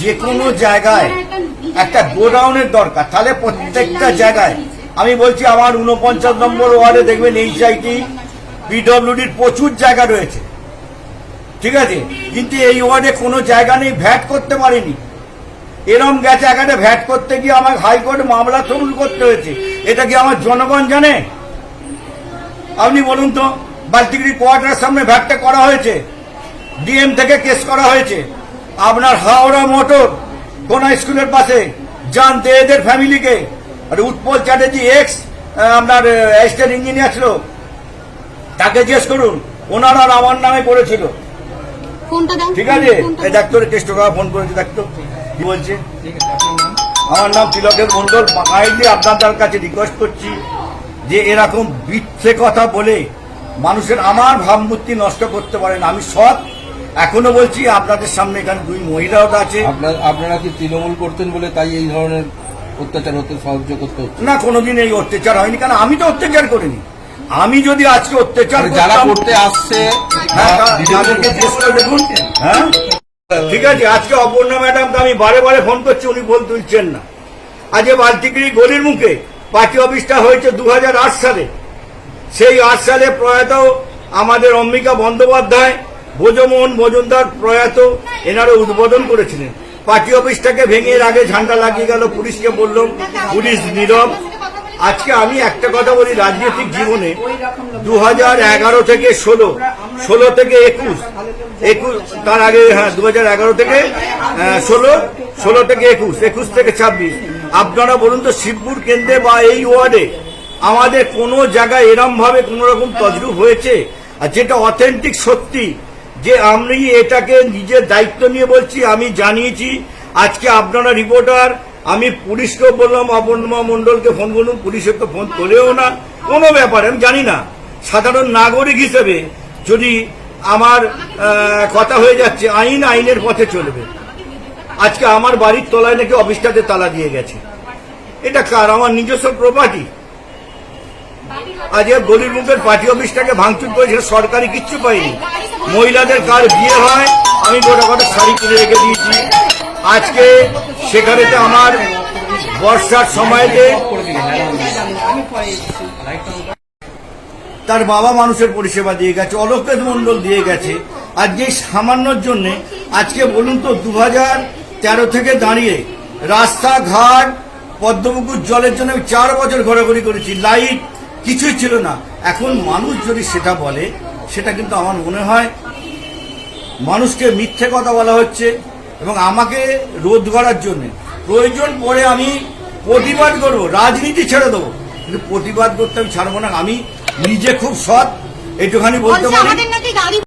যে কোনো জায়গায় একটা গোডাউনের দরকার, তাহলে প্রত্যেকটা জায়গায় আমি বলছি আমার 49 নম্বর ওয়ার্ডে দেখবেন HIT PWDর প্রচুর জায়গা রয়েছে, ঠিক আছে, কিন্তু এই ওয়ার্ডে কোনো জায়গা নেই, ভ্যাট করতে পারিনি। এরম গেছে এখানে ভ্যাট করতে গিয়ে আমার হাইকোর্টে মামলা তরুল করতে হয়েছে। এটা কি আমার জনগণ জানে? আপনি বলুন তো, বালতিগিরি কোয়ার্টারের সামনে ভ্যাটটা করা হয়েছে, DM থেকে কেস করা হয়েছে। আপনার হাওড়া মোটর কোন স্কুলের পাশে যান দেদের ফ্যামিলিকে, আর উৎপল চ্যাটার্জি এক্স আপনার স্টেট ইঞ্জিনিয়ার ছিল, তাকে জিজ্ঞেস করুন, ওনারা আমার নামে করেছিল, ঠিক আছে। এই ডাক্তার কেষ্ট ফোন করেছে, ডাক্তার কি বলছে? আমার নাম তিলকের মন্ডল। কাইন্ডলি আপনাদের কাছে রিকোয়েস্ট করছি যে এরকম মিথ্যে কথা বলে মানুষের আমার ভাবমূর্তি নষ্ট করতে পারেন। আমি সৎ, এখনো বলছি আপনাদের সামনে, এখানে 2 মহিলাও আছে। আপনারা কি তৃণমূল করতেন বলে তাই এই ধরনের অত্যাচার হতে সাহায্য করতে হচ্ছে? না, কোনোদিন এই অত্যাচার হয়নি, কারণ আমি তো অত্যাচার করিনি। আমি যদি আজকে অত্যাচার যারা করতে আসছে তাদেরকে জিজ্ঞেস করে দেখুন। হ্যাঁ, ঠিক আছে। আজকে অপর্ণা ম্যাডামকে আমি বারে বারে ফোন করছি, উনি ফোন তুলছেন না। আজকে বালতিগিরি গলির মুখে পার্টি অফিসটা হয়েছে 2008 সালে। সেই 8 সালে প্রয়াত আমাদের অম্বিকা বন্দ্যোপাধ্যায়, ব্রজমোহন মজুমদার প্রয়াত, এনারা উদ্বোধন করেছিলেন। পার্টি অফিসটাকে ভেঙে এর আগে ঝান্ডা লাগিয়ে গেল, পুলিশকে বললাম, পুলিশ নীরব। আজকে আমি একটা কথা বলি, রাজনৈতিক জীবনে 2011 থেকে 16 থেকে 21, তার আগে, হ্যাঁ 2011 থেকে 16 থেকে 21 থেকে 26, আপনারা বলুন তো শিবপুর কেন্দ্রে বা এই ওয়ার্ডে আমাদের কোনো জায়গায় এরম ভাবে কোন রকম তজরুপ হয়েছে? আর যেটা অথেন্টিক সত্যি, যে আমি এটাকে নিজের দায়িত্ব নিয়ে বলছি, আমি জানিয়েছি। আজকে আপনারা রিপোর্টার, আমি পুলিশকেও বললাম, অপর্ণা মন্ডলকে ফোন করুন, পুলিশের তো ফোন তোলেও না, কোনো ব্যাপারে আমি জানি না। সাধারণ নাগরিক হিসেবে যদি আমার কথা হয়ে যাচ্ছে, আইনের পথে চলবে। আজকে আমার বাড়ির তলায় নাকি অফিসটাতে তালা দিয়ে গেছে, এটা কার? আমার নিজস্ব প্রপার্টি। আজ গলির মুখের পার্টি অফিসটাকে ভাঙচুর করে, সেটা সরকারি কিচ্ছু পাইনি। মহিলাদের কার বিয়ে হয়, আমি গোটা শাড়ি কিনে রেখে দিয়েছি। আজকে সেখানেতে আমার বর্ষার সময়তে তার বাবা মানুষের পরিষেবা দিয়ে গেছে, অলোকেশ মন্ডল দিয়ে গেছে। আর যে সামান্যর জন্য আজকে বলুন তো, 2013 থেকে দাঁড়িয়ে রাস্তাঘাট পদ্মপুকুর জলের জন্য আমি 4 বছর ঘোরাঘুরি করেছি, লাইট কিছুই ছিল না। এখন মানুষ যদি সেটা বলে, সেটা কিন্তু আমার মনে হয় মানুষকে মিথ্যে কথা বলা হচ্ছে, এবং আমাকে রোধ করার জন্য প্রয়োজন পড়ে আমি প্রতিবাদ করব, রাজনীতি ছেড়ে দেবো, কিন্তু প্রতিবাদ করতে আমি ছাড়বো না। আমি নিজে খুব সৎ, একটুখানি বলতে পারি।